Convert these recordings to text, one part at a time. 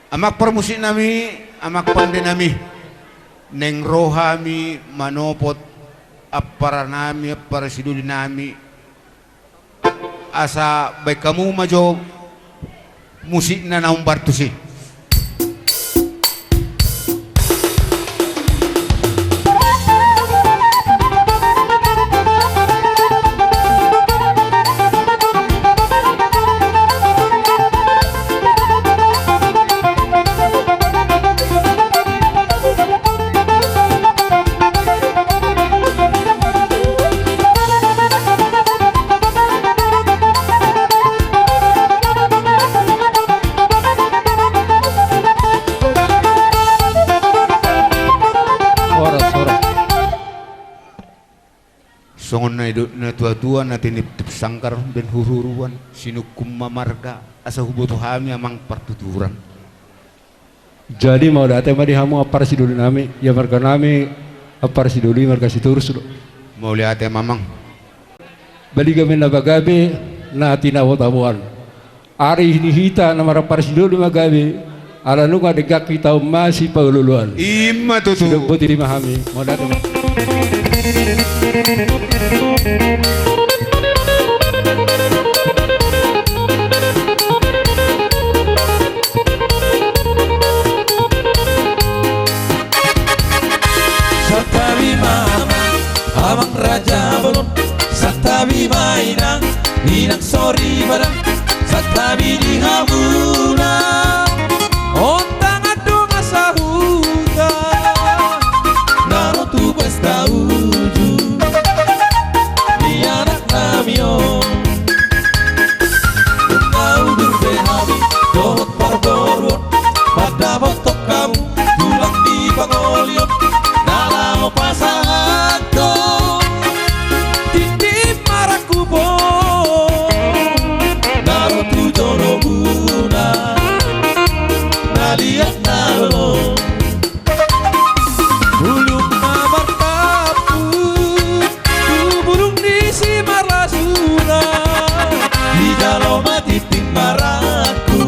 Amak permusik nami, amak pande nami, neng rohami manopot appara nami, appara siduli nami, asa baik kamu majo musik na naung bartusi. Songon na tua-tua na tinip-tip sangkar ben hururuan sinukum mamarga asa hubutu hami amang partuturan. Jadi mau datang mah dihamu apar si dulu nami ya marga nami apar si dulu marga si turus lo. Mau lihat ya mamang. Bali kami na bagabe na tinawat abuan. Ari hita na marapar si dulu magabe ala nunga degak kita masih paululuan. Ima tutu. Sudah buti dimahami mau datang. Satabi mama, abang raja belum. Satabi mainang, inang sorry barang. Satabi di hamuna, ontang adong asahuta. Nano tu pesta uju, di anak namio. Kau berbehami, dohot parborot, pada botok kamu, tulang di pangoliot. Dalam pasanganku titip marakubo naro tu jono guna naliat nalo bulung mamar tapu tu burung di simar lasuna di jalo mati ting maraku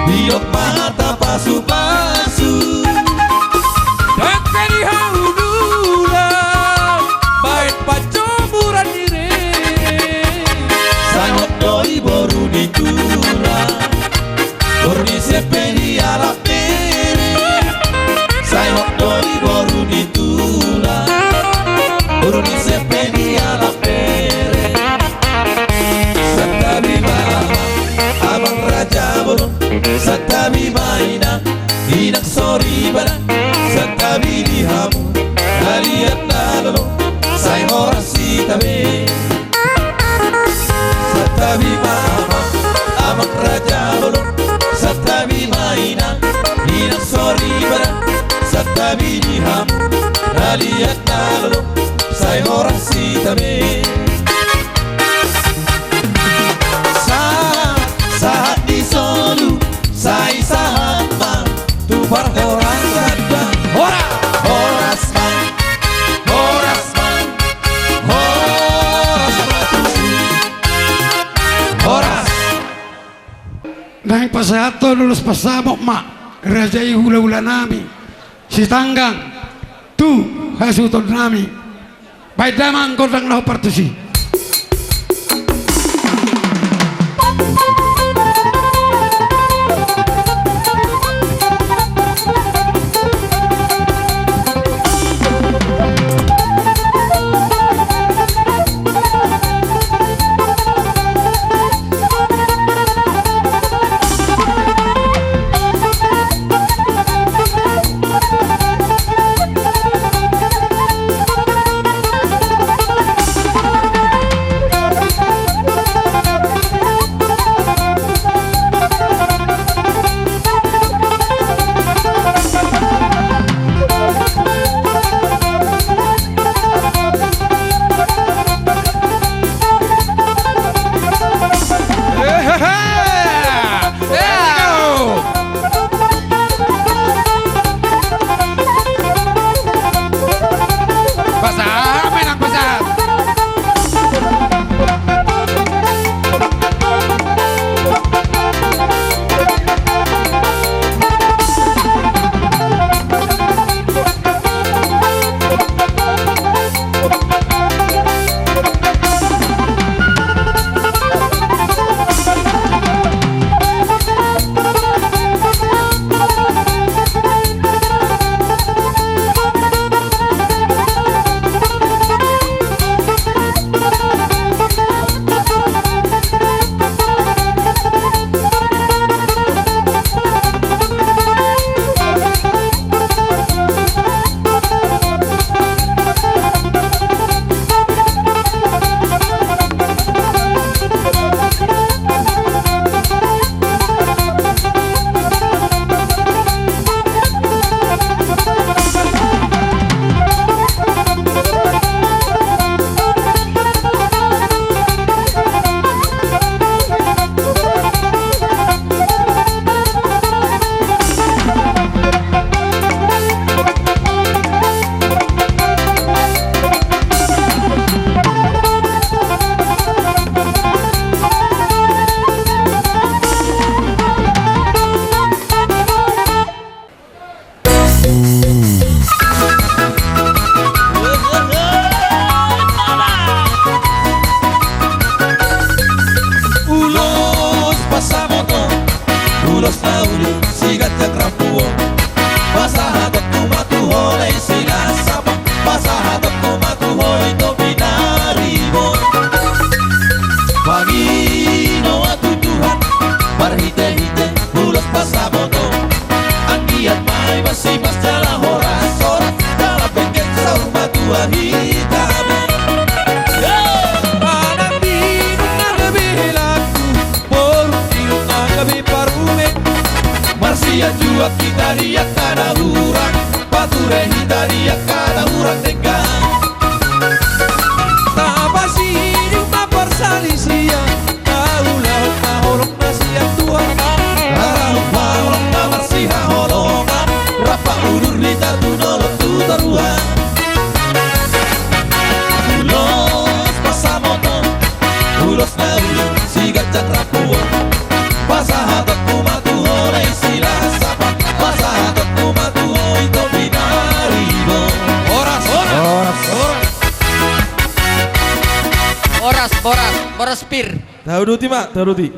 diok mata pasu-pasu. Sepedi ala pere, sai hotdog baru ditula, baru di sepedi ala pere. Satabi mama, abang raja bolong, satabi mainan, inak sorry barang, satabi dihamu, naliat nalolo, sai horasi tabe. Satabi mama, abang raja bolong. Satabi mainan, inang sorry barang. Satabi diham, naliat nalalo, say orang si tabi. Saat di solu, say sahat man, tu par orang sadang. Horas man, horas man, horas matusi, horas. Naik pasato lulus pasabok mak rajai hula-hula nami si tanggang tu hasuton nami baik damang kodang lau partusi. ulos na ulu sigat jak rapuo pasahatot kumatu holay sila sapa pasahatot kumatu hoy to binaribo Panginoon at Tuhan marhite-hite ulos pasamoto ang giat may masimas dalam horas-horas dalam bengket sa rumah tua hitame Anak binong na gabi laku Porong tinong na gabi parume Marsia juat kita riak kada hurang Pature hita riak kada hurang tegang Tapasinyong maparsalisia Naulahot na holong na siya tua Narahot na holong na marsiha holongan Rapa udur lita tunolot tutaruhan Ulos pasamoto Ulos na ulo sigat jak rapuo Pasahatot kumatu holay sila sapa Pasahatot kumatu hoy to binaribo Oras, oras, oras Boras pir. Dauduti mak, dauduti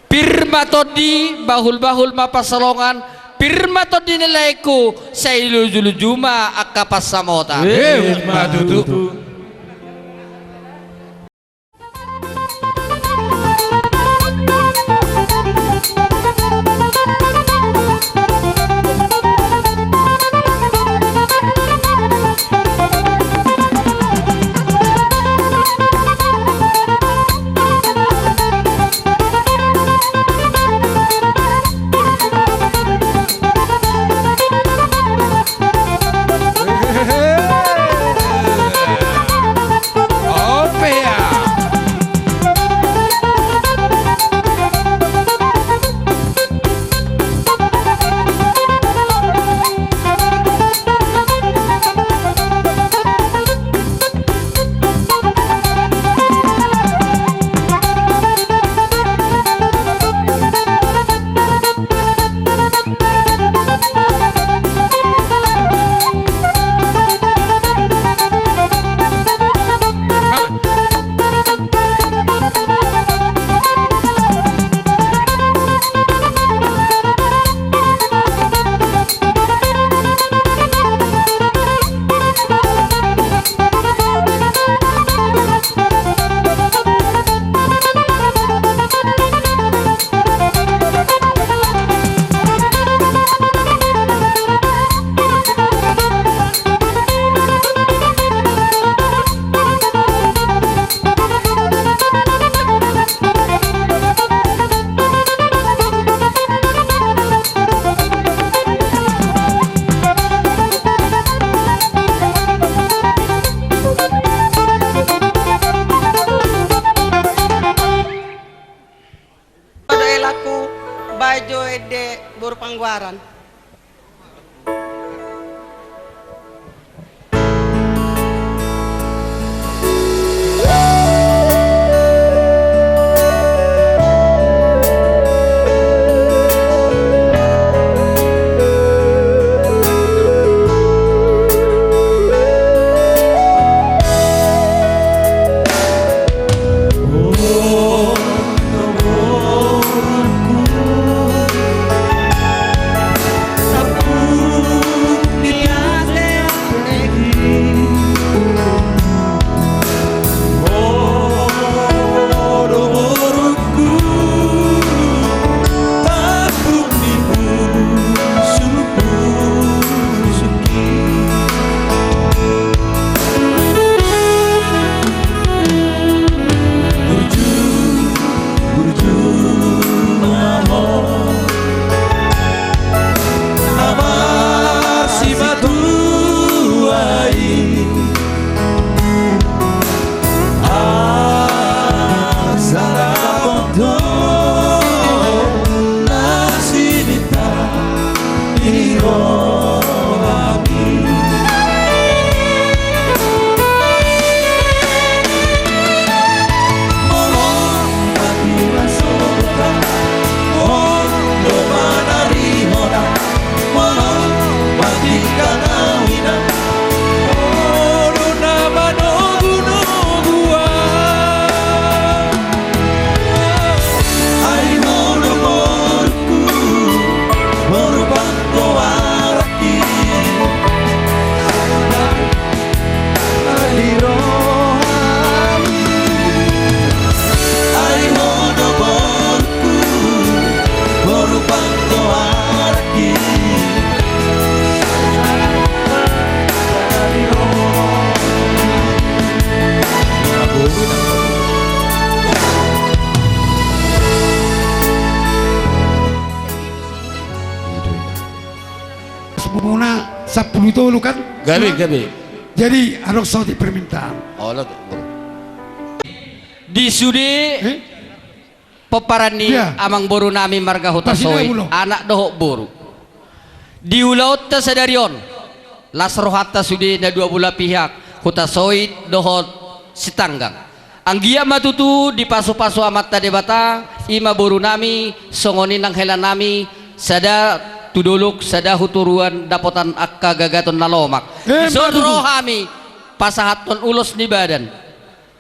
Pirma todi bahul-bahul mapasalongan. Pirma todi nilaiku sa ilujulujuma akapasamota. Madudu Bajo ede buru pangguaran. muna 10 tolu kan? Gabi. Jadi ada soti permintaan. Oh, lo tuh. Di sudi peparani Iya. amang boru nami marga huta Pasina soy ulo. anak dohok boru. Di ulaut ta sadarion. Lasrohata sudi na 2 belah pihak huta soy dohot sitanggang. Anggia matutu di pasu-pasu amat tade bata ima boru nami songoni nang helan nami sada tuduluk sada huturuan dapotan akka gagaton nalomak. Matutu. Isodro hami pasahaton ulos ni badan.